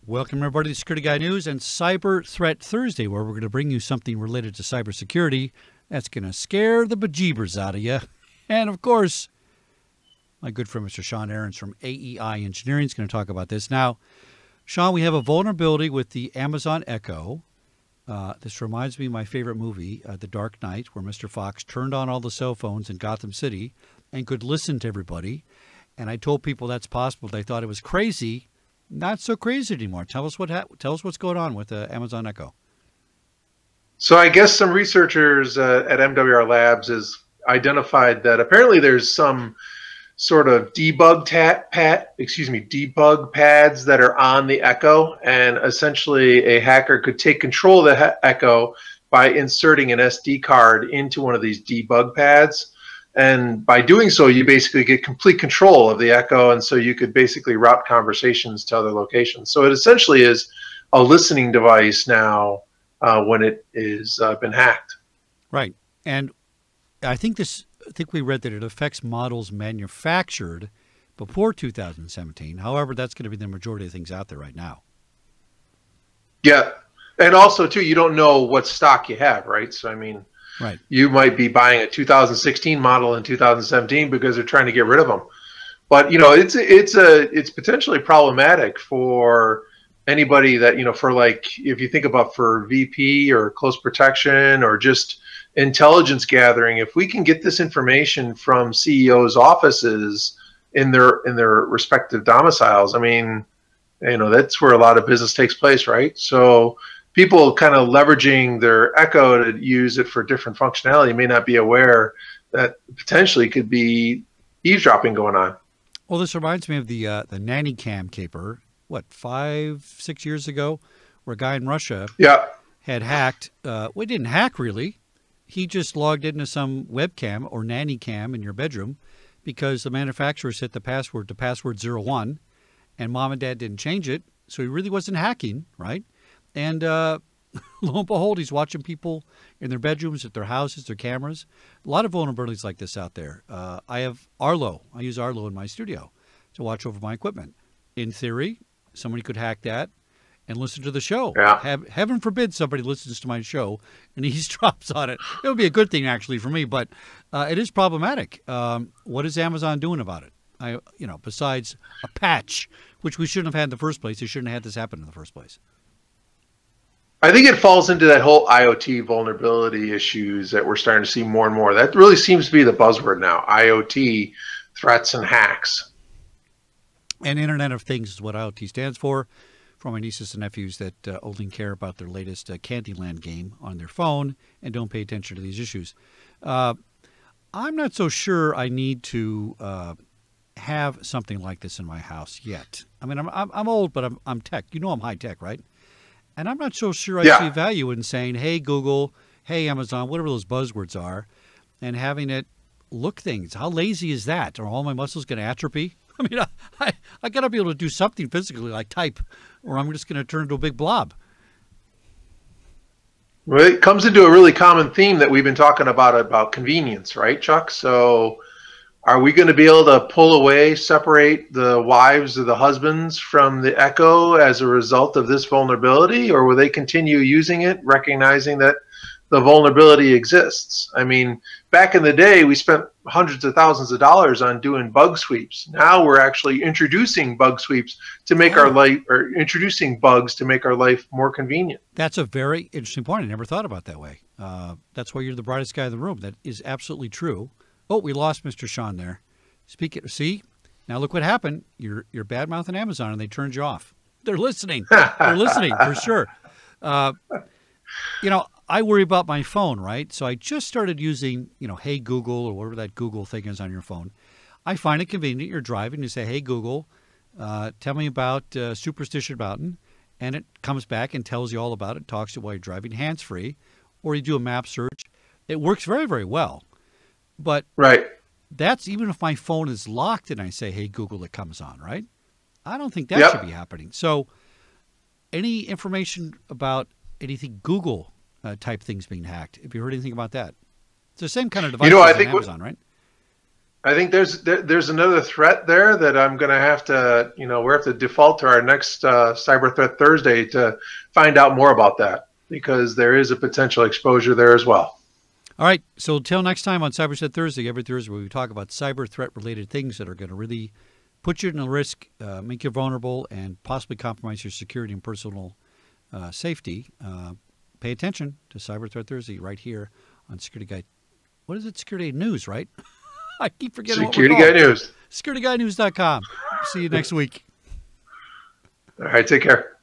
Welcome, everybody, to Security Guy News and Cyber Threat Thursday, where we're going to bring you something related to cybersecurity that's going to scare the bejeebers out of you. And, of course, my good friend, Mr. Sean Ahrens from AEI Engineering is going to talk about this. Now, Sean, we have a vulnerability with the Amazon Echo. This reminds me of my favorite movie, The Dark Knight, where Mr. Fox turned on all the cell phones in Gotham City and could listen to everybody. And I told people that's possible. They thought it was crazy. Not so crazy anymore. Tell us what's going on with the Amazon Echo. So I guess some researchers at MWR Labs has identified that apparently there's some sort of debug pads that are on the Echo, and essentially a hacker could take control of the Echo by inserting an SD card into one of these debug pads. And by doing so, you basically get complete control of the Echo, and so you could basically route conversations to other locations. So it essentially is a listening device now when it is been hacked. Right, and I think we read that it affects models manufactured before 2017. However, that's going to be the majority of things out there right now. Yeah, and also too, you don't know what stock you have, right? So I mean. Right. You might be buying a 2016 model in 2017 because they're trying to get rid of them. But you know, it's potentially problematic for anybody that, you know, for like if you think about for VP or close protection or just intelligence gathering, if we can get this information from CEOs' offices in their respective domiciles, I mean, you know, that's where a lot of business takes place, right? So people kind of leveraging their Echo to use it for different functionality may not be aware that potentially could be eavesdropping going on. Well, this reminds me of the nanny cam caper, what, 5-6 years ago, where a guy in Russia had hacked. Well, he didn't hack really. He just logged into some webcam or nanny cam in your bedroom because the manufacturer set the password to password 01, and mom and dad didn't change it, so he really wasn't hacking, right? And lo and behold, he's watching people in their bedrooms, at their houses, their cameras. A lot of vulnerabilities like this out there. I have Arlo. I use Arlo in my studio to watch over my equipment. In theory, somebody could hack that and listen to the show. Yeah. Heaven forbid somebody listens to my show and eavesdrops on it. It would be a good thing, actually, for me, but it is problematic. What is Amazon doing about it? Besides a patch, which we shouldn't have had in the first place. They shouldn't have had this happen in the first place. I think it falls into that whole IoT vulnerability issues that we're starting to see more and more. That really seems to be the buzzword now, IoT threats and hacks. And Internet of Things is what IoT stands for my nieces and nephews that only care about their latest Candyland game on their phone and don't pay attention to these issues. I'm not so sure I need to have something like this in my house yet. I mean, I'm old, but I'm tech. You know I'm high tech, right? And I'm not so sure I see value in saying, hey, Google, hey, Amazon, whatever those buzzwords are, and having it look things. How lazy is that? Are all my muscles going to atrophy? I mean, I got to be able to do something physically like type, or I'm just going to turn into a big blob. Well, it comes into a really common theme that we've been talking about convenience, right, Chuck? So are we going to be able to pull away, separate the wives or the husbands from the Echo as a result of this vulnerability, or will they continue using it, recognizing that the vulnerability exists? I mean, back in the day, we spent hundreds of thousands of dollars on doing bug sweeps. Now we're actually introducing bug sweeps to make our life, or introducing bugs to make our life more convenient. That's a very interesting point. I never thought about that way. That's why you're the brightest guy in the room. That is absolutely true. Oh, we lost Mr. Sean there. See, now look what happened. You're bad-mouthing Amazon, and they turned you off. They're listening. They're listening for sure. You know, I worry about my phone, right? So I just started using, Hey Google, or whatever that Google thing is on your phone. I find it convenient. You're driving, you say, Hey Google, tell me about Superstition Mountain, and it comes back and tells you all about it. Talks to you while you're driving, hands-free, or you do a map search. It works very, very well. But that's even if my phone is locked and I say, hey, Google, it comes on, right? I don't think that should be happening. So any information about anything Google type things being hacked, have you heard anything about that? It's the same kind of device as Amazon, right? I think there's another threat there that I'm going to have to, we have to default to our next Cyber Threat Thursday to find out more about that, because there is a potential exposure there as well. All right. So until next time on Cyber Threat Thursday, every Thursday we talk about cyber threat related things that are going to really put you in a risk, make you vulnerable, and possibly compromise your security and personal safety. Pay attention to Cyber Threat Thursday right here on Security Guy. What is it? Security News, right? I keep forgetting Security Guy News. SecurityGuyNews.com. See you next week. All right. Take care.